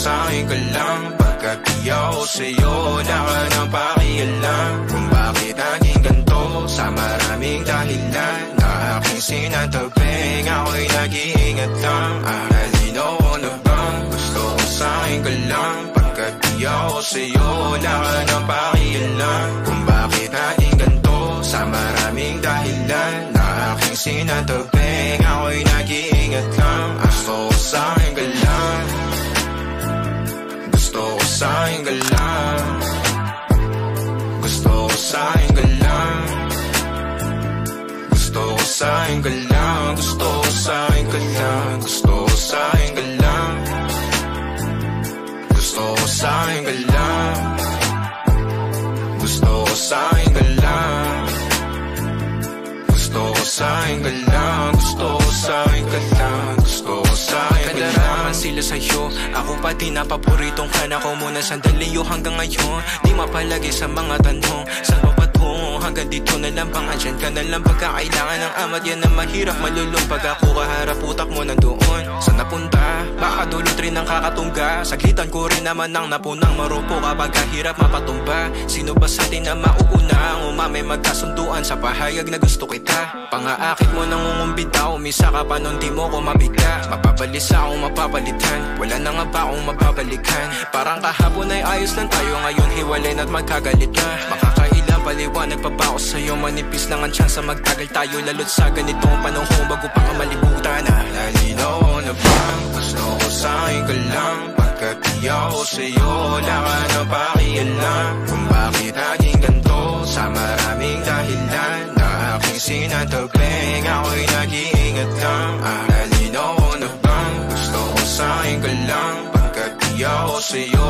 sa'kin ka lang. Pagkat di ako sa'yo, wala ka nang pakialam. Kung bakit naging ganito, sa maraming dahilan na aking sinataping, ako'y nag-iingat lang. Nalino ko na bang gusto ko sa'kin ka lang. Pagkat di ako sa'yo, wala ka nang pakialam. Kung bakit naging ganito, sa maraming dahilan na aking sinataping, ako'y nag-iingat lang. Gusto ko sa'kin ka lang. Gusto ko sa'kin ka lang. Gusto ko sa'kin ka lang. Gusto ko sa'kin ka lang. Gusto ko sa'kin ka lang. Gusto ko sa'kin ka lang. Gusto ko sa'kin ka lang. Gusto ko sa'kin ka lang. Gusto ko sa'kin ka lang. Gusto ko sa'kin ka lang. Gusto ko sa'kin ka lang. Kadalaman sila sa'yo, ako pati napaboritong ka na ko muna sandali yo hanggang ngayon. Di mapalagi sa mga tanong, saan ba patungo? Hanggang dito na lang, pang-andyan ka na lang pagkakailangan ng amat. Yan na mahirap malulong pag ako kaharap, utak mo nandoon. Saan napunta? Baka dulot rin ang kakatungga. Saglitan ko rin naman ang napunang marupo kapag kahirap mapatumba. Sino ba sa atin na mauuna? Ang umami magkasunduan sa pahayag na gusto kita. Pangaakit mo nang umumbita, umisa ka pa nun di mo ko mabigla. Mapabalisa akong mapapalitan, wala na nga ba akong mapabalikan. Parang kahapon ay ayos lang tayo, ngayon hiwalay na't magkagalit ka. Makakailang paliwanag pa ba ako sa'yo? Manipis lang ang tsansa magtagal tayo, lalo't sa ganitong panahon bago pa ka malibutan. Nalinaw ko na bang gusto ko sa'kin ka lang. Pagkat di ako sa'yo, wala ka na pakialam. Kung bakit naging ganito, sa maraming dahilan na aking sinataping, ako'y nag-iingat lang. Nalinaw ko na bang gusto ko sa'kin ka lang. Pagkat di ako sa'yo,